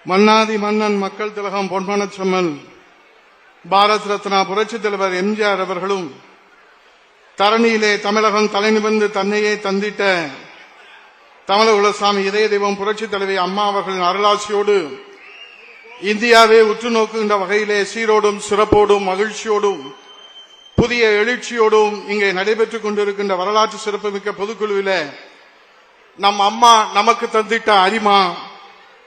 மன்னாதி மன்னன் மக்கள் திலகம் பொன்மனச்செம்மல் பாரத் ரத்னா புரட்சித் தலைவர் எம்ஜிஆர் அவர்களும் தரணியிலே தமிழகம் தலைநிமிர்ந்து தன்னையே தந்திட்ட தமிழகுலசாமி இதய தெய்வம் புரட்சித் தலைவி அம்மா அவர்களின் அருளாசியோடு இந்தியாவே உற்று நோக்குகின்ற வகையிலே சீரோடும் சிறப்போடும் மகிழ்ச்சியோடும் புதிய எழுச்சியோடும் இங்கே நடைபெற்றுக் கொண்டிருக்கின்ற வரலாற்று சிறப்புமிக்க பொதுக்குழுவில் நம் அம்மா நமக்கு தந்திட்ட அரிமா,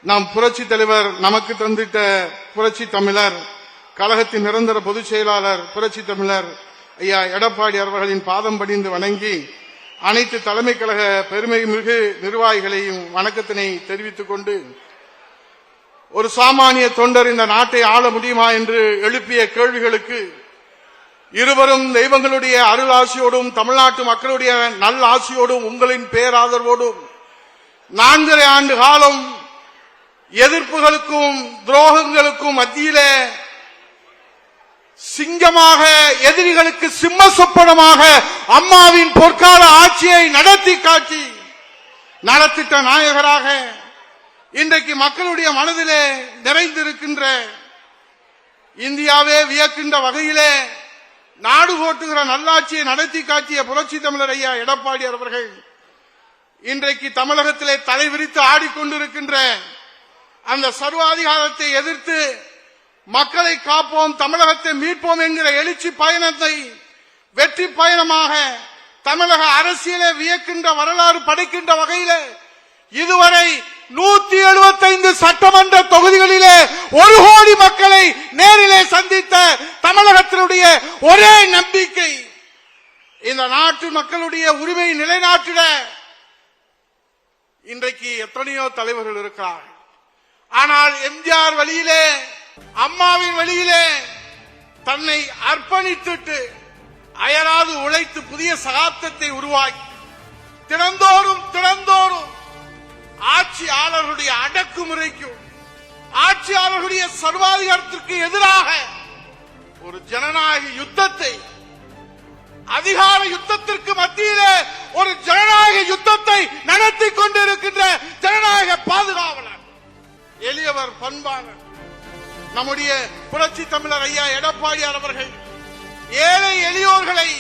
நம் புரட்சி தலைவர் நமக்கு தந்திட்ட புரட்சி தமிழர், கழகத்தின் நிரந்தர பொதுச் செயலாளர் புரட்சி தமிழர் ஐயா எடப்பாடி அவர்களின் பாதம் பணிந்து வணங்கி அனைத்து தலைமை கழக பெருமை மிகு நிர்வாகிகளையும் வணக்கத்தினை தெரிவித்துக் கொண்டு, ஒரு சாமானிய தொண்டர் இந்த நாட்டை ஆள முடியுமா என்று எழுப்பிய கேள்விகளுக்கு இருவரும் தெய்வங்களுடைய அருள் ஆசியோடும் தமிழ்நாட்டு மக்களுடைய நல் ஆசியோடும் உங்களின் பேராதரவோடும் 4.5 ஆண்டு காலம் எதிர்ப்புகளுக்கும் துரோகங்களுக்கும் மத்தியிலே சிங்கமாக எதிரிகளுக்கு சிம்ம சொப்பனமாக அம்மாவின் பொற்கால ஆட்சியை நடத்தி காட்டி நலத்திட்ட நாயகராக இன்றைக்கு மக்களுடைய மனதிலே நிறைந்திருக்கின்ற, இந்தியாவே வியக்கின்ற வகையிலே நாடு போட்டுகிற நல்லாட்சியை நடத்தி காட்டிய புரட்சி தமிழர் ஐயா எடப்பாடி அவர்கள் இன்றைக்கு தமிழகத்திலே தலைவிரித்து ஆடிக்கொண்டிருக்கின்ற அந்த சர்வாதிகாரத்தை எதிர்த்து மக்களை காப்போம், தமிழகத்தை மீட்போம் என்கிற எழுச்சி பயணத்தை வெற்றி பயணமாக தமிழக அரசியலே வியக்கின்ற வரலாறு படைக்கின்ற வகையிலே இதுவரை 175 சட்டமன்ற தொகுதிகளிலே 1 கோடி மக்களை நேரிலே சந்தித்த தமிழகத்தினுடைய ஒரே நம்பிக்கை இந்த நாட்டு மக்களுடைய உரிமை நிலைநாட்டிட இன்றைக்கு எத்தனையோ தலைவர்கள் இருக்கிறார்கள். ஆனால் எம்ஜிஆர் வழியிலே, அம்மாவின் வழியிலே தன்னை அர்ப்பணித்துட்டு அயராது உழைத்து புதிய சகாப்தத்தை உருவாக்கி தினந்தோறும் ஆட்சியாளர்களுடைய அடக்குமுறைக்கும் ஆட்சியாளர்களுடைய சர்வாதிகாரத்திற்கு எதிராக ஒரு ஜனநாயக யுத்தத்தை, அதிகார யுத்தத்திற்கு மத்தியிலே ஒரு ஜனநாயக யுத்தத்தை நடத்தி கொண்டிருக்கின்ற ஜனநாயக பாதுகாவலர், எளியவர், பண்பாளர் நம்முடைய புரட்சி தமிழர் ஐயா எடப்பாடியார் அவர்கள் ஏழை எளியோர்களை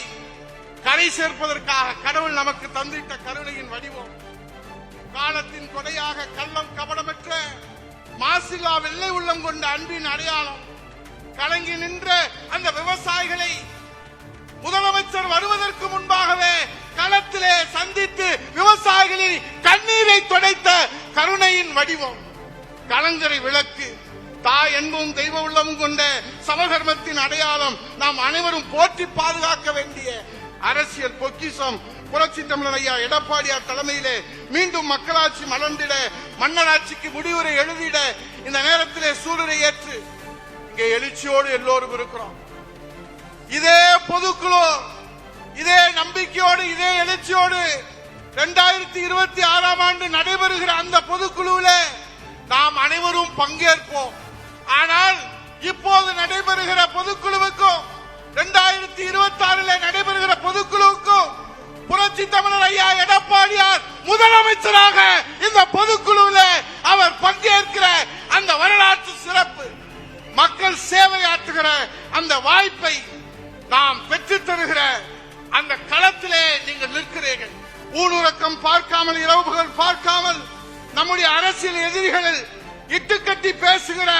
கரை சேர்ப்பதற்காக கடவுள் நமக்கு தந்திட்ட கருணையின் வடிவம், காலத்தின் கொடையாக கள்ளம் கபடமற்ற மாசில்லா வெள்ளை உள்ளம் கொண்ட அன்பின் அடையாளம் கலங்கி நின்ற அந்த விவசாயிகளை முதலமைச்சர் வருவதற்கு முன்பாகவே களத்திலே சந்தித்து விவசாயிகளின் கண்ணீரை துடைத்த கருணையின் வடிவம், கலங்கரை விளக்கு, தாய் என்பும் தெய்வ உள்ளமும் கொண்ட சமதர்மத்தின் அடையாளம், நாம் அனைவரும் போற்றி பாதுகாக்க வேண்டிய அரசியல் பொக்கிஷம் புரட்சி தமிழர் ஐயா எடப்பாடியார் தலைமையிலே மீண்டும் மக்களாட்சி மலர்ந்திட, மன்னராட்சிக்கு முடிவுரை எழுதிட இந்த நேரத்திலே சூளுரை ஏற்று இங்கே எழுச்சியோடு எல்லோரும் இருக்கிறோம். இதே பொதுக்குழு, இதே நம்பிக்கையோடு, இதே எழுச்சியோடு 2026ஆம் ஆண்டு நடைபெறுகிற அந்த பொதுக்குழுவிலே நாம் அனைவரும் பங்கேற்போம். ஆனால் இப்போது நடைபெறுகிற பொதுக்குழுவுக்கும் 2026 நடைபெறுகிற பொதுக்குழுவுக்கும் புரட்சி தமிழர் ஐயா எடப்பாடியார் முதலமைச்சராக இந்த பொதுக்குழுவில் அவர் பங்கேற்கிற அந்த வரலாற்று சிறப்பு, மக்கள் சேவையாற்றுகிற அந்த வாய்ப்பை நாம் பெற்றுத் தருகிற அந்த களத்திலே நீங்கள் நிற்கிறீர்கள். ஊனுறக்கம் பார்க்காமல், இரவுகள் பார்க்காமல் நம்முடைய அரசியல் எதிரிகளில் இட்டுக்கட்டி பேசுகிற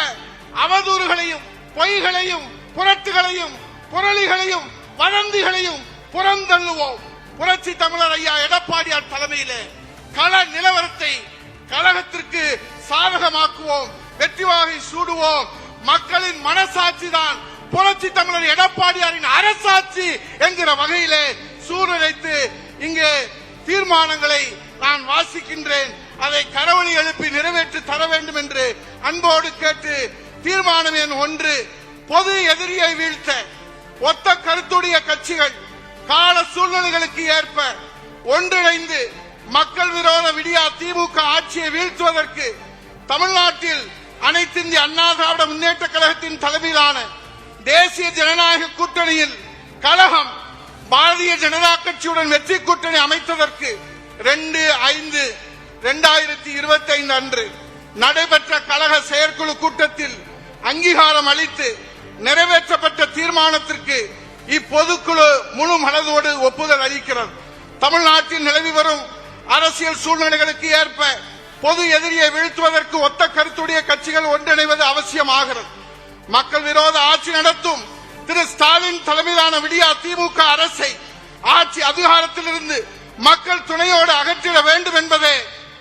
அவதூறுகளையும் பொய்களையும் புரட்டுகளையும் புரளிகளையும் வதந்திகளையும் புறந்தள்ளுவோம். புரட்சி தமிழர் ஐயா எடப்பாடியார் தலைமையிலே கள நிலவரத்தை கழகத்திற்கு சாதகமாக்குவோம், வெற்றி வாகை சூடுவோம். மக்களின் மனசாட்சி தான் புரட்சி தமிழர் எடப்பாடியாரின் அரசாட்சி என்கிற வகையிலே சூழலைத்து இங்கே தீர்மானங்களை நான் வாசிக்கின்றேன். அதை கரவொலி எழுப்பி நிறைவேற்றி தர வேண்டும் என்று அன்போடு கேட்டு, தீர்மானம் எண் 1, பொது எதிரியை வீழ்த்த ஒத்த கருத்துடைய கட்சிகள் கால சூழ்நிலைகளுக்கு ஏற்ப ஒன்றிணைந்து மக்கள் விரோத விடியா திமுக ஆட்சியை வீழ்த்துவதற்கு தமிழ்நாட்டில் அனைத்து இந்திய அண்ணா திராவிட முன்னேற்ற கழகத்தின் தலைமையிலான தேசிய ஜனநாயக கூட்டணியில் கழகம் பாரதிய ஜனதா கட்சியுடன் வெற்றி கூட்டணி அமைத்ததற்கு 2/5/2025 அன்று நடைபெற்ற கழக செயற்குழு அங்கீகாரம் அளித்து நிறைவேற்றப்பட்ட தீர்மானத்திற்கு இப்பொதுக்குழு முழு மனதோடு ஒப்புதல் அளிக்கிறது. தமிழ்நாட்டில் நிலவி வரும் அரசியல் சூழ்நிலைகளுக்கு ஏற்ப பொது எதிரியை வீழ்த்துவதற்கு ஒத்த கருத்துடைய கட்சிகள் ஒன்றிணைவது அவசியமாகிறது. மக்கள் விரோத ஆட்சி நடத்தும் திரு ஸ்டாலின் தலைமையிலான விடியா திமுக அரசை ஆட்சி அதிகாரத்திலிருந்து மக்கள் துணையோடு அகற்றிட வேண்டும் என்பதே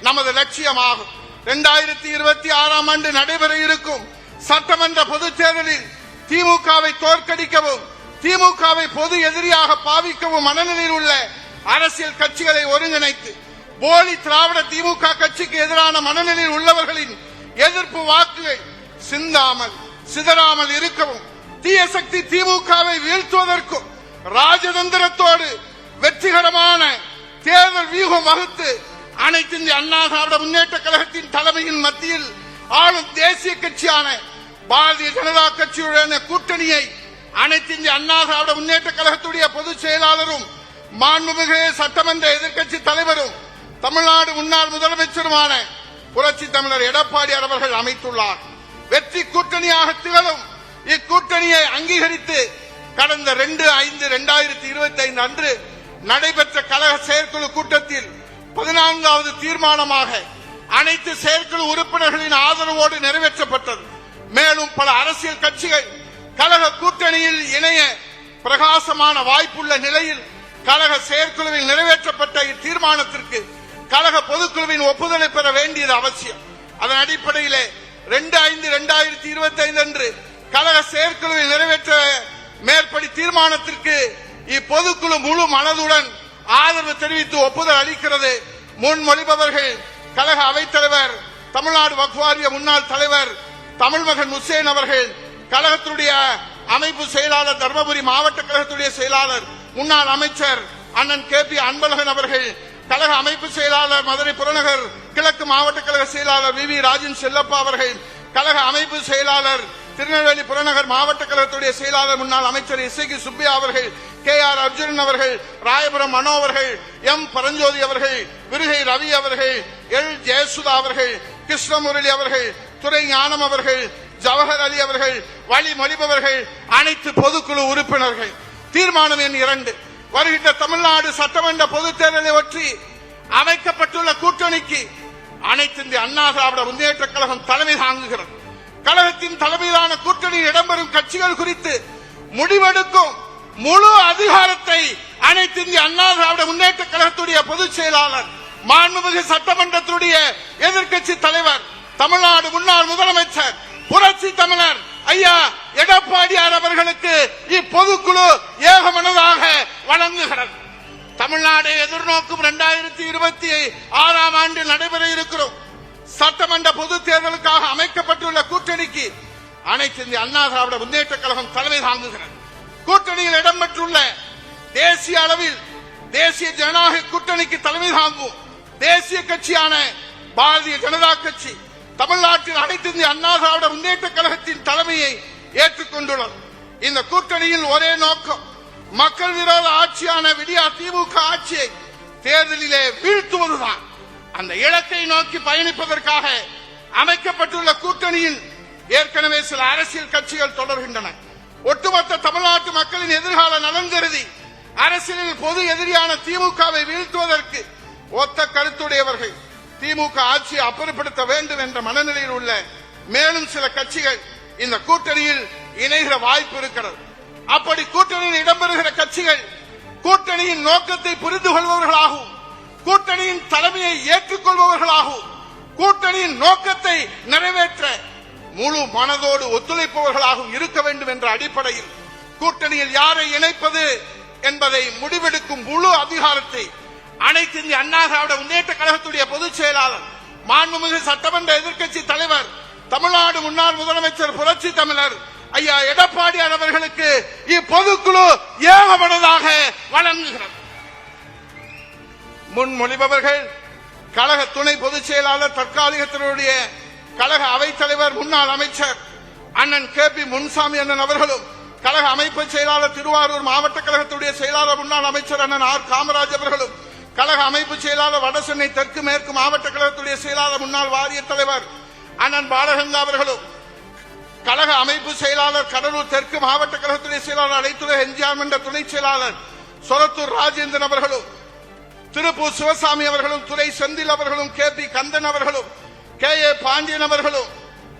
நமது லட்சியமாகும். 2026ஆம் ஆண்டு நடைபெற இருக்கும் சட்டமன்ற பொதுத் தேர்தலில் திமுகவை தோற்கடிக்கவும் திமுகவை பொது எதிரியாக பாவிக்கவும் மனநிலையில் உள்ள அரசியல் கட்சிகளை ஒருங்கிணைத்து போலி திராவிட திமுக கட்சிக்கு எதிரான மனநிலையில் உள்ளவர்களின் எதிர்ப்பு வாக்குகள் சிதறாமல் இருக்கவும் தீய சக்தி திமுகவை வீழ்த்துவதற்கும் ராஜதந்திரத்தோடு வெற்றிகரமான தேர்தல் வியூகம் வகுத்து அனைத்து இந்திய அண்ணா திராவிட முன்னேற்ற கழகத்தின் தலைமையின் மத்தியில் ஆளும் தேசிய கட்சியான பாரதிய ஜனதா கட்சியுடனான கூட்டணியை அனைத்து இந்திய அண்ணா திராவிட முன்னேற்ற கழகத்துடைய பொதுச் செயலாளரும் மாண்புமிகு சட்டமன்ற எதிர்க்கட்சி தலைவரும் தமிழ்நாடு முன்னாள் முதலமைச்சருமான புரட்சி தமிழர் எடப்பாடியார் அவர்கள் அமைத்துள்ளார். வெற்றி கூட்டணியாக திகழும் இக்கூட்டணியை அங்கீகரித்து கடந்த 2/5/2025 அன்று நடைபெற்ற கழக செயற்குழு கூட்டத்தில் 14வது தீர்மானமாக அனைத்து செயற்குழு உறுப்பினர்களின் ஆதரவோடு நிறைவேற்றப்பட்டது. மேலும் பல அரசியல் கட்சிகள் கழக கூட்டணியில் இணைய பிரகாசமான வாய்ப்புள்ள நிலையில் கழக செயற்குழுவில் நிறைவேற்றப்பட்ட இத்தீர்மானத்திற்கு கழக பொதுக்குழுவின் ஒப்புதலை பெற வேண்டியது அவசியம். அதன் அடிப்படையிலே 2/5/2025 அன்று கழக செயற்குழுவில் நிறைவேற்ற மேற்படி தீர்மானத்திற்கு இப்பொதுக்குழு முழு மனதுடன் ஆதரவு தெரிவித்து ஒப்புதல் அளிக்கிறது. முன்மொழிபவர்கள் கழக அவைத்தலைவர் தமிழ்நாடு வக்ஃப் வாரிய முன்னாள் தலைவர் தமிழ்மகன் உசேன் அவர்கள், கழகத்துடைய அமைப்பு செயலாளர் தர்மபுரி மாவட்ட கழகத்துடைய செயலாளர் முன்னாள் அமைச்சர் அண்ணன் KP அன்பழகன் அவர்கள், கழக அமைப்பு செயலாளர் மதுரை புறநகர் கிழக்கு மாவட்ட கழக செயலாளர் VV ராஜன் செல்லப்பா அவர்கள், கழக அமைப்பு செயலாளர் திருநெல்வேலி புறநகர் மாவட்ட கழகத்துடைய செயலாளர் முன்னாள் அமைச்சர் SK சுப்பையா அவர்கள், KR அர்ஜுனன் அவர்கள், ராயபுரம் மனோ அவர்கள், M பரஞ்சோதி அவர்கள், விருகை ரவி அவர்கள், L ஜெயசுதா அவர்கள், கிருஷ்ணமுரளி அவர்கள், துரை ஞானம் அவர்கள், ஜவஹர் அலி அவர்கள், வழிமொழிபவர்கள் அனைத்து பொதுக்குழு உறுப்பினர்கள். தீர்மானம் எண் 2, வருகின்ற தமிழ்நாடு சட்டமன்ற பொதுத் தேர்தலை ஒற்றி அமைக்கப்பட்டுள்ள கூட்டணிக்கு அனைத்து இந்திய அண்ணா திராவிட முன்னேற்ற கழகம் தலைமை தாங்குகிறது. கழகத்தின் தலைமையிலான கூட்டணியில் இடம்பெறும் கட்சிகள் குறித்து முடிவெடுக்கும் முழு அதிகாரத்தை அனைத்து இந்திய அண்ணா திராவிட முன்னேற்ற கழகத்துடைய பொதுச் செயலாளர் மாண்புமிகு சட்டமன்றத்துடைய எதிர்க்கட்சி தலைவர் தமிழ்நாடு முன்னாள் முதலமைச்சர் புரட்சி தமிழர் ஐயா எடப்பாடியார் அவர்களுக்கு இப்பொதுக்குழு ஏகமனதாக வழங்குகிறது. தமிழ்நாடு எதிர்நோக்கும் 2026ஆம் ஆண்டில் நடைபெற இருக்கிறோம் சட்டமன்ற பொதுத் தேர்தலுக்காக அமைக்கப்பட்டுள்ள கூட்டணிக்கு அனைத்து இந்திய அண்ணா திராவிட முன்னேற்ற கழகம் தலைமை தாங்குகிறது. கூட்டணியில் இடம்பெற்றுள்ள தேசிய அளவில் தேசிய ஜனநாயக கூட்டணிக்கு தலைமை தாங்கும் தேசிய கட்சியான பாரதிய ஜனதா கட்சி தமிழ்நாட்டில் அனைத்து இந்திய அண்ணா திராவிட முன்னேற்ற கழகத்தின் தலைமையை ஏற்றுக்கொண்டுள்ளது. இந்த கூட்டணியில் ஒரே நோக்கம், மக்கள் விரோத ஆட்சியான விடியா திமுக ஆட்சியை தேர்தலிலே வீழ்த்துவதுதான். அந்த இலக்கை நோக்கி பயணிப்பதற்காக அமைக்கப்பட்டுள்ள கூட்டணியில் ஏற்கனவே சில அரசியல் கட்சிகள் தொடர்கின்றன. ஒட்டுமொத்த தமிழ்நாட்டு மக்களின் எதிர்கால நலன் கருதி அரசியலில் பொது எதிரியான திமுகவை வீழ்த்துவதற்கு ஒத்த கருத்துடையவர்கள் திமுக ஆட்சியை அப்புறப்படுத்த வேண்டும் என்ற மனநிலையில் உள்ள மேலும் சில கட்சிகள் இந்த கூட்டணியில் இணைகிற வாய்ப்பு இருக்கிறது. அப்படி கூட்டணியில் இடம்பெறுகிற கட்சிகள் கூட்டணியின் நோக்கத்தை புரிந்து கொள்பவர்களாகவும் கூட்டணியின் தலைமையை ஏற்றுக்கொள்பவர்களாகவும் கூட்டணியின் நோக்கத்தை நிறைவேற்ற முழு மனதோடு ஒத்துழைப்பவர்களாகவும் இருக்க வேண்டும் என்ற அடிப்படையில் கூட்டணியில் யாரை இணைப்பது என்பதை முடிவெடுக்கும் முழு அதிகாரத்தை அனைத்து இந்திய அண்ணா திராவிட முன்னேற்ற கழகத்துடைய பொதுச் செயலாளர் மாண்புமிகு சட்டமன்ற எதிர்க்கட்சி தலைவர் தமிழ்நாடு முன்னாள் முதலமைச்சர் புரட்சி தமிழர் ஐயா எடப்பாடியார் அவர்களுக்கு இப்பொதுக்குழு ஏகமனதாக வழங்குகிறது. முன்மொழிபவர்கள் கழக துணை பொதுச் செயலாளர் தற்காலிகத்தினுடைய கழக அவைத்தலைவர் முன்னாள் அமைச்சர் அண்ணன் KP முன்சாமி அண்ணன் அவர்களும், கழக அமைப்பு செயலாளர் திருவாரூர் மாவட்ட கழகத்துடைய செயலாளர் முன்னாள் அமைச்சர் அண்ணன் R காமராஜ் அவர்களும், கழக அமைப்பு செயலாளர் வடசென்னை தெற்கு மேற்கு மாவட்ட கழகத்துடைய செயலாளர் முன்னாள் வாரிய தலைவர் அண்ணன் பாலகங்கா அவர்களும், கழக அமைப்பு செயலாளர், கடலூர் தெற்கு மாவட்ட கழகத்துடைய செயலாளர், அனைத்துலக எம்ஜிஆர் மன்ற துணை செயலாளர் சொரத்தூர் ராஜேந்திரன் அவர்களும், திருப்பூர் சிவசாமி அவர்களும், துரை செந்தில் அவர்களும், KP கந்தன் அவர்களும், KA பாண்டியன் அவர்களும்,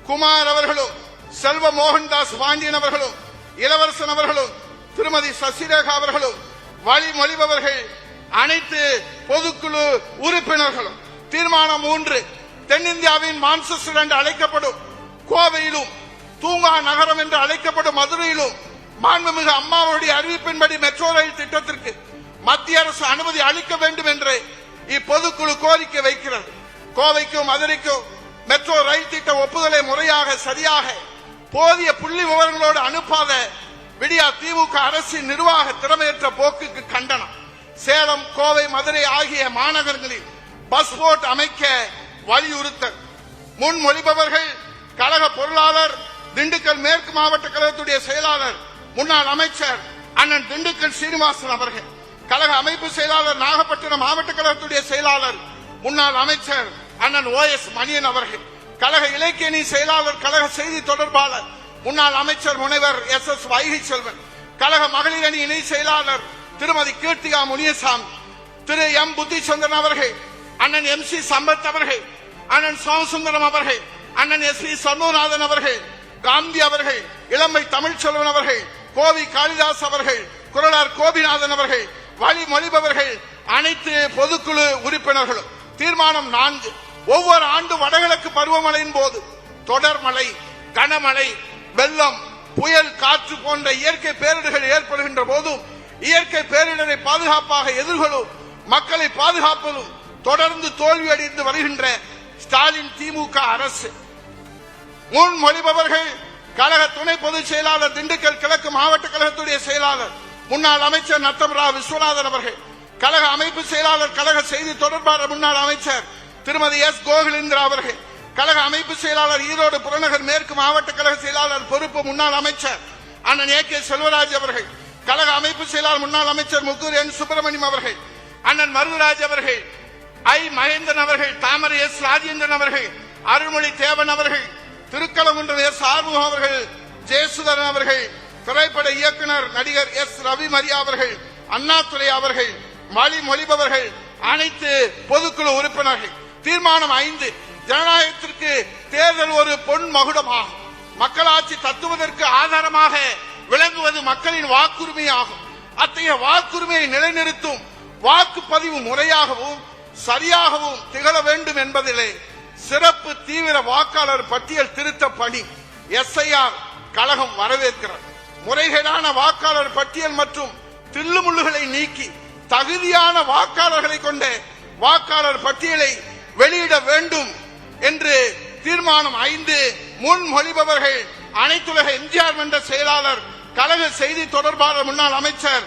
குமார் அவர்களும், செல்வ மோகன்தாஸ் பாண்டியன் அவர்களும், இளவரசன் அவர்களும், திருமதி சசிரேகா அவர்களும், வழிமொழிபவர்கள் அனைத்து பொதுக்குழு உறுப்பினர்களும். தீர்மானம் 3, தென்னிந்தியாவின் மான்செஸ்டர் என்று அழைக்கப்படும் கோவையிலும், தூங்கா நகரம் என்று அழைக்கப்படும் மதுரையிலும் மாண்புமிகு அம்மாவுடைய அறிவிப்பின்படி மெட்ரோ ரயில் திட்டத்திற்கு மத்திய அரசு அனுமதி அளிக்க வேண்டும் என்று இப்பொதுக்குழு கோரிக்கை வைக்கிறது. கோவைக்கும் மதுரைக்கும் மெட்ரோ ரயில் திட்ட ஒப்புதலை முறையாக சரியாக போதிய புள்ளி விவரங்களோடு அனுப்பாத விடியா திமுக அரசின் நிர்வாக திறமையற்ற போக்குக்கு கண்டனம். சேலம், கோவை, மதுரை ஆகிய மாநகரங்களில் பஸ் போர்ட் அமைக்க வலியுறுத்தல். முன்மொழிபவர்கள் கழக பொருளாளர், திண்டுக்கல் மேற்கு மாவட்ட கழகத்துடைய செயலாளர், முன்னாள் அமைச்சர் அண்ணன் திண்டுக்கல் சீனிவாசன் அவர்கள். கழக அமைப்பு செயலாளர், நாகப்பட்டினம் மாவட்ட கழகத்துடைய செயலாளர், முன்னாள் அமைச்சர் அண்ணன் OS மணியன் அவர்கள். கழக இலக்கியணி செயலாளர், கழக செய்தி தொடர்பாளர், முன்னாள் அமைச்சர் முனைவர் SS வைகை செல்வன். கழக மகளிர் அணி இணை செயலாளர் திருமதி கீர்த்திகா முனியசாமி, திரு M புத்திச்சந்திரன் அவர்கள், அண்ணன் MC சம்பத் அவர்கள், அண்ணன் சோமசுந்தரம் அவர்கள், அண்ணன் SP சண்முகநாதன் அவர்கள், காந்தி அவர்கள், இளமை தமிழ்ச்செல்வன் அவர்கள், கோவி காளிதாஸ் அவர்கள், குரலார் கோபிநாதன் அவர்கள், வழிமொழிபவர்கள் அனைத்து பொதுக்குழு உறுப்பினர்களும். தீர்மானம் 4, ஒவ்வொரு ஆண்டு வடகிழக்கு பருவமழையின் போது தொடர் மழை, கனமழை, வெள்ளம், புயல், காற்று போன்ற இயற்கை பேரிடர்கள் ஏற்படுகின்ற போதும் இயற்கை பேரிடரை பாதுகாப்பாக எதிர்கொள்ளும் மக்களை பாதுகாப்பதும் தொடர்ந்து தோல்வியடைந்து வருகின்ற ஸ்டாலின் திமுக அரசு. முன்மொழிபவர்கள் கழக துணை பொதுச் செயலாளர், திண்டுக்கல் கிழக்கு மாவட்ட கழகத்துடைய செயலாளர், முன்னாள் அமைச்சர் நத்தம் ரா விஸ்வநாதன் அவர்கள். கழக அமைப்பு செயலாளர், கழக செய்தி தொடர்பாளர், முன்னாள் அமைச்சர் திருமதி S கோகுலேந்திரா அவர்கள். கழக அமைப்பு செயலாளர், ஈரோடு புறநகர் மேற்கு மாவட்ட கழக செயலாளர் பொறுப்பு முன்னாள் அமைச்சர் அண்ணன் AK செல்வராஜ் அவர்கள். கழக அமைப்பு செயலாளர், முன்னாள் அமைச்சர் முக்கூர் N சுப்பிரமணியம் அவர்கள். அண்ணன் மருதுராஜ் அவர்கள், I மகேந்திரன் அவர்கள், தாமரை S ராஜேந்திரன் அவர்கள், அருள்மொழி தேவன் அவர்கள், திருக்கலங்குன்றம் S ஆறுமுகம் அவர்கள், ஜெயசுதரன் அவர்கள், திரைப்பட இயக்குனர் நடிகர் S ரவி மரியா அவர்கள், அண்ணாதுரை அவர்கள், வழிமொழிபவர்கள் அனைத்து பொதுக்குழு உறுப்பினர்கள். தீர்மானம் 5, ஜனநாயகத்திற்கு தேர்தல் ஒரு பொன் மகுடமாகும். மக்களாட்சி தத்துவதற்கு ஆதாரமாக விளங்குவது மக்களின் வாக்குரிமை ஆகும். அத்தகைய வாக்குரிமையை நிலைநிறுத்தும் வாக்குப்பதிவு முறையாகவும் சரியாகவும் திகழ வேண்டும் என்பதிலே சிறப்பு தீவிர வாக்காளர் பட்டியல் திருத்த பணி SIR கழகம் வரவேற்கிறது. முறைகேடான வாக்காளர் பட்டியல் மற்றும் தில்லுமுள்ளுகளை நீக்கி தகுதியான வாக்காளர்களை கொண்ட வாக்காளர் பட்டியலை வெளியிட வேண்டும் என்று தீர்மானம் 5 முன்மொழிபவர்கள் அனைத்துலக எம்ஜிஆர் மன்ற செயலாளர், கழக செய்தி தொடர்பாளர், முன்னாள் அமைச்சர்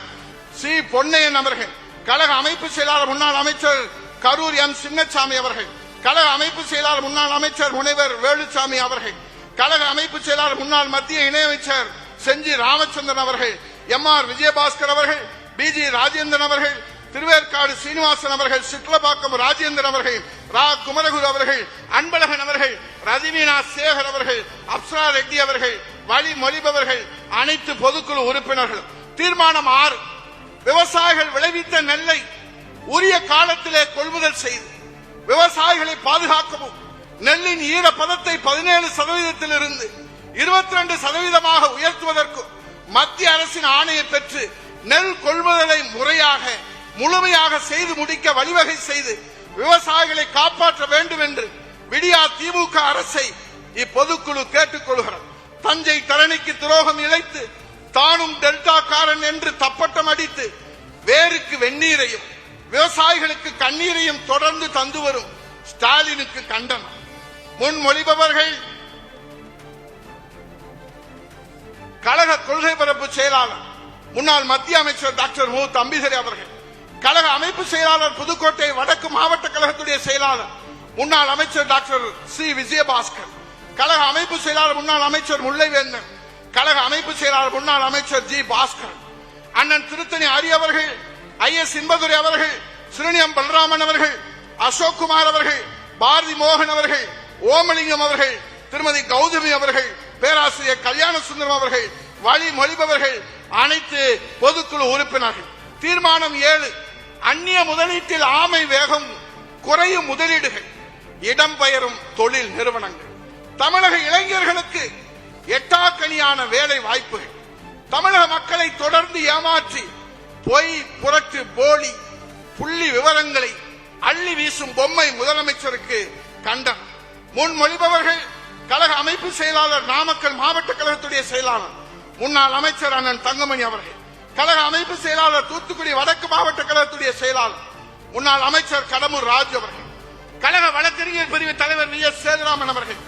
சி பொன்னையன் அவர்கள். கழக அமைப்பு செயலாளர், முன்னாள் அமைச்சர் கரூர் M சின்னசாமி அவர்கள். கழக அமைப்பு செயலாளர், முன்னாள் அமைச்சர் முனைவர் வேலுச்சாமி அவர்கள். கழக அமைப்பு செயலாளர், முன்னாள் மத்திய இணையமைச்சர் செஞ்சி ராமச்சந்திரன் அவர்கள். MR விஜயபாஸ்கர் அவர்கள், BG ராஜேந்திரன் அவர்கள், திருவேற்காடு சீனிவாசன் அவர்கள், சிட்லபாக்கம் ராஜேந்திரன் அவர்கள், ரா குமரகுரு அவர்கள், அன்பழகன் அவர்கள், ரதிவீனா சேகர் அவர்கள், அப்சரா ரெட்டி அவர்கள், வழிமொழிபவர்கள் அனைத்து பொதுக்குழு உறுப்பினர்கள். தீர்மானம் 6, விவசாயிகள் விளைவித்த நெல்லை உரிய காலத்திலே கொள்முதல் செய்து விவசாயிகளை பாதுகாக்கவும் நெல்லின் ஈரப்பதத்தை 17% இருந்து 22% உயர்த்துவதற்கும் மத்திய அரசின் ஆணையை பெற்று நெல் கொள்முதலை முறையாக முழுமையாக செய்து முடிக்க வழிவகை செய்து விவசாயிகளை காப்பாற்ற வேண்டும் என்று விடியா திமுக அரசை இப்பொதுக்குழு கேட்டுக்கொள்கிறது. தஞ்சை தரணிக்கு துரோகம் இழைத்து தானும் டெல்டா காரன் என்று தப்பட்டம் அடித்து வேருக்கு வெந்நீரையும் விவசாயிகளுக்கு கண்ணீரையும் தொடர்ந்து தந்து வரும் ஸ்டாலினுக்கு கண்டனம். முன்மொழிபவர்கள் கழக கொள்கை பரப்பு செயலாளர், முன்னாள் மத்திய அமைச்சர் டாக்டர் மு தம்பிதுரை அவர்கள். கழக அமைப்பு செயலாளர், புதுக்கோட்டை வடக்கு மாவட்ட கழகத்துடைய செயலாளர், முன்னாள் அமைச்சர் டாக்டர் சி விஜயபாஸ்கர். கழக அமைப்பு செயலாளர், முன்னாள் அமைச்சர் முல்லைவேந்தன். கழக அமைப்பு செயலாளர், முன்னாள் அமைச்சர் ஜி பாஸ்கர். அண்ணன் திருத்தணி அரி அவர்கள், IS இன்பதுரை அவர்கள், சிறுனியம் பலராமன் அவர்கள், அசோக்குமார் அவர்கள், பாரதி மோகன் அவர்கள், ஓமலிங்கம் அவர்கள், திருமதி கௌதமி அவர்கள், பேராசிரியர் கல்யாண சுந்தரம் அவர்கள், வழிமொழிபவர்கள், அனைத்து பொதுக்குழு உறுப்பினர்கள். தீர்மானம் 7, அந்நிய முதலீட்டில் ஆமை வேகம், குறையும் முதலீடுகள், இடம்பெயரும் தொழில் நிறுவனங்கள், தமிழக இளைஞர்களுக்கு எட்டாக்கனியான வேலை வாய்ப்புகள், தமிழக மக்களை தொடர்ந்து ஏமாற்றி பொய், புரட்டு, போலி புள்ளி விவரங்களை அள்ளி வீசும் பொம்மை முதலமைச்சருக்கு கண்டனம். முன்மொழிபவர்கள் கழக அமைப்பு செயலாளர், நாமக்கல் மாவட்ட கழகத்துடைய செயலாளர் முன்னாள் அமைச்சர் அண்ணன் தங்கமணி அவர்கள், கழக அமைப்பு செயலாளர் தூத்துக்குடி வடக்கு மாவட்ட கழகத்துடைய செயலாளர் முன்னாள் அமைச்சர் கடம்பூர் ராஜு அவர்கள், கழக வழக்கறிஞர் பிரிவு தலைவர் வி எஸ் சேதுராமன் அவர்கள்,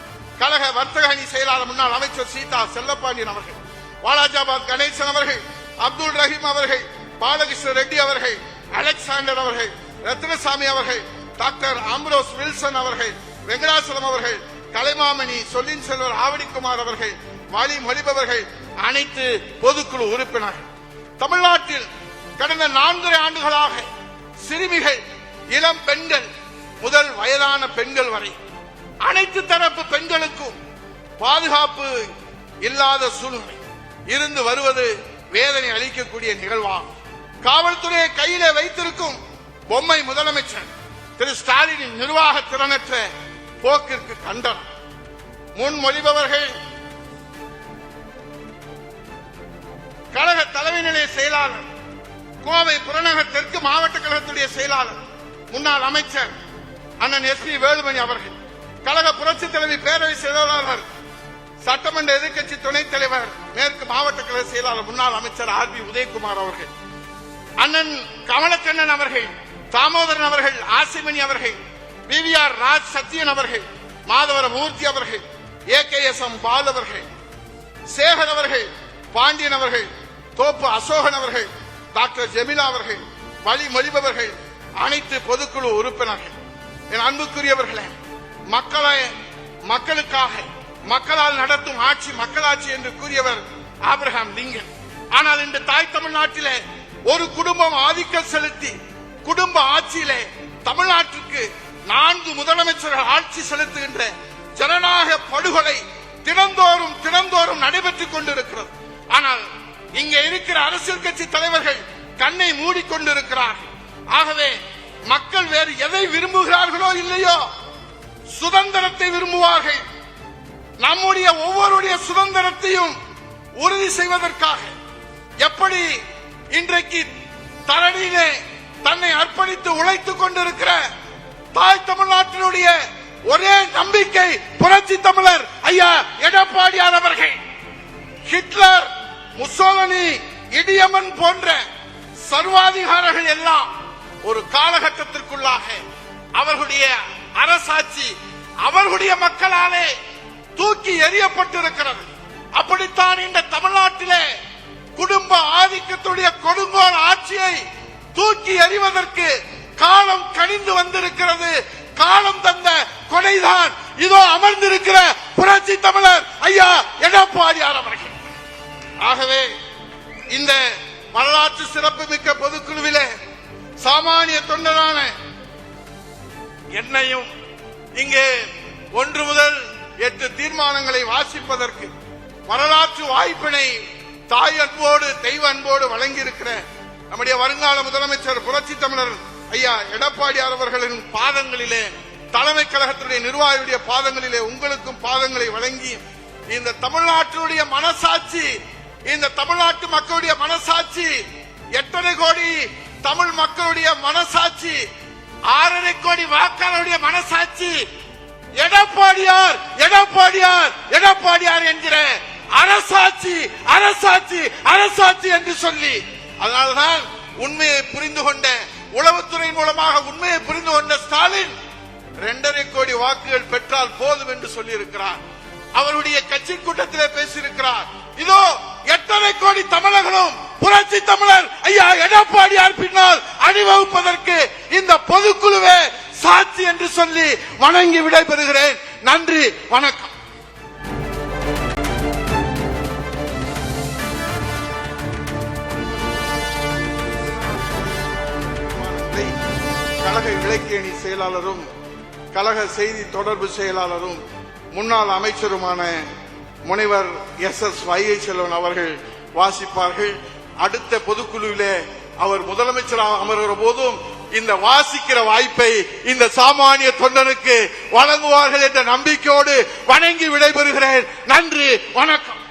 கழக வர்த்தக அணி செயலாளர் முன்னாள் அமைச்சர் சீதா செல்லப்பாண்டியன் அவர்கள், வாலாஜாபாத் கணேசன் அவர்கள், அப்துல் ரஹீம் அவர்கள், பாலகிருஷ்ண ரெட்டி அவர்கள், அலெக்சாண்டர் அவர்கள், ரத்னசாமி அவர்கள், டாக்டர் ஆம்ப்ரோஸ் வில்சன் அவர்கள், வெங்கடாசலம் அவர்கள், கலைமாமணி சொல்லின் செல்வர் ஆவடிக்குமார் அவர்கள், வழிமொழிபவர்கள், அனைத்து பொதுக்குழு உறுப்பினர்கள். தமிழ்நாட்டில் கடந்த 4 ஆண்டுகளாக சிறுமிகள், இளம் பெண்கள் முதல் வயதான பெண்கள் வரை அனைத்து தரப்பு பெண்களுக்கும் பாதுகாப்பு இல்லாத சூழ்நிலை இருந்து வருவது வேதனை அளிக்கக்கூடிய நிகழ்வாகும். காவல்துறையை கையிலே வைத்திருக்கும் பொம்மை முதலமைச்சர் திரு ஸ்டாலினின் நிர்வாக திறனற்ற போக்கிற்கு கண்டனம். முன்மொழிபவர்கள் கழக தலைமை நிலைய செயலாளர், கோவை புறநகர் தெற்கு மாவட்ட கழகத்துடைய செயலாளர் முன்னாள் அமைச்சர் அண்ணன் எஸ் பி வேலுமணி அவர்கள், கழக புரட்சி தலைவி பேரவை செயலாளர், சட்டமன்ற எதிர்க்கட்சி துணைத் தலைவர், மேற்கு மாவட்ட கழக செயலாளர் முன்னாள் அமைச்சர் ஆர் பி உதயகுமார் அவர்கள், அண்ணன் கமலக்கண்ணன் அவர்கள், தாமோதரன் அவர்கள், ஆசிமணி அவர்கள், V V R Raj Sathyan அவர்கள், மாதவர மூர்த்தி அவர்கள், A K S M Paul அவர்கள், சேகர் அவர்கள், பாண்டியன் அவர்கள், தோப்பு அசோகன் அவர்கள், டாக்டர் ஜெமிலா அவர்கள், வழிமொழிபவர்கள், அனைத்து பொதுக்குழு உறுப்பினர்கள். என் அன்புக்குரியவர்களே, மக்களுக்காக மக்களால் நடத்தும் ஆட்சி மக்களாட்சி என்று கூறியவர் ஆபிரகாம் லிங்கன். ஆனால் இன்று தாய் தமிழ்நாட்டிலே ஒரு குடும்பம் ஆதிக்கம் செலுத்தி குடும்ப ஆட்சியிலே தமிழ்நாட்டிற்கு 4 முதலமைச்சர்கள் ஆட்சி செலுத்துகின்ற ஜனநாயக படுகொலை தினந்தோறும் நடைபெற்றுக் கொண்டிருக்கிறது. ஆனால் இங்கே இருக்கிற அரசியல் கட்சி தலைவர்கள் கண்ணை மூடிக்கொண்டிருக்கிறார்கள். ஆகவே மக்கள் வேறு எதை விரும்புகிறார்களோ இல்லையோ சுதந்திரத்தை விரும்புவார்கள். நம்முடைய ஒவ்வொருடைய சுதந்திரத்தையும் உறுதி செய்வதற்காக எப்படி இன்றைக்கு தரணியிலே தன்னை அர்ப்பணித்து உழைத்துக் கொண்டிருக்கிற தாய் தமிழ்நாட்டினுடைய ஒரே நம்பிக்கை புரட்சி தமிழர் ஐயா எடப்பாடியார் அவர்கள். ஹிட்லர், முசோலினி, இடியமன் போன்ற சர்வாதிகாரிகள் எல்லாம் ஒரு காலகட்டத்திற்குள்ளாக அவர்களுடைய அரசாட்சி அவர்களுடைய மக்களாலே தூக்கி எறியப்பட்டிருக்கிறது. அப்படித்தான் இந்த தமிழ்நாட்டிலே குடும்ப ஆதிக்கத்துடைய கொடுங்கோல் ஆட்சியை தூக்கி எறிவதற்கு காலம் கனிந்து வந்திருக்கிறது. காலம் தந்த கொடைதான் இதோ அமர்ந்திருக்கிற புரட்சி தமிழர் ஐயா எடப்பாடியார் அவர்கள். ஆகவே இந்த வரலாற்று சிறப்பு மிக்க பொதுக்குழுவிலே சாமானிய தொண்டரான என்னையும் இங்கே 1 முதல் 8 தீர்மானங்களை வாசிப்பதற்கு வரலாற்று வாய்ப்பினை தாய் அன்போடு தெய்வ அன்போடு வழங்கியிருக்கிற நம்முடைய வருங்கால முதலமைச்சர் புரட்சி தமிழர் ஐயா எடப்பாடியார் அவர்களின் பாதங்களிலே, தலைமை கழகத்துடைய நிர்வாகியுடைய பாதங்களிலே உங்களுக்கும் பாதங்களை வழங்கி இந்த தமிழ்நாட்டினுடைய மனசாட்சி, இந்த தமிழ்நாட்டு மக்களுடைய மனசாட்சி, 8.5 கோடி தமிழ் மக்களுடைய மனசாட்சி, 6.5 கோடி வாக்காளருடைய மனசாட்சி எடப்பாடியார் எடப்பாடியார் எடப்பாடியார் என்கிற அரசாட்சி அரசாட்சி அரசாட்சி என்று சொல்லி, அதனால்தான் உண்மையை புரிந்து கொண்ட உளவுத்துறை மூலமாக உண்மையை புரிந்து கொண்ட ஸ்டாலின் 2.5 கோடி வாக்குகள் பெற்றால் போதும் என்று சொல்லி இருக்கிறார். அவருடைய கட்சி கூட்டத்திலே பேசியிருக்கிறார். இதோ 8.5 கோடி தமிழர்களும் புரட்சி தமிழர் ஐயா எடப்பாடியார் பின்னால் அணிவகுப்பதற்கு இந்த பொதுக்குழுவே சாட்சி என்று சொல்லி வணங்கி விடைபெறுகிறேன். நன்றி, வணக்கம். கழக இலக்கிய அணி செயலாளரும் கழக செய்தி தொடர்பு செயலாளரும் முன்னாள் அமைச்சருமான முனைவர் எஸ் வைகை செல்வன் அவர்கள் வாசிப்பார்கள். அடுத்த பொதுக்குழுவிலே அவர் முதலமைச்சராக அமர்கிற போதும் இந்த வாசிக்கிற வாய்ப்பை இந்த சாமானிய தொண்டனுக்கு வழங்குவார்கள் என்ற நம்பிக்கையோடு வணங்கி விடைபெறுகிறேன். நன்றி, வணக்கம்.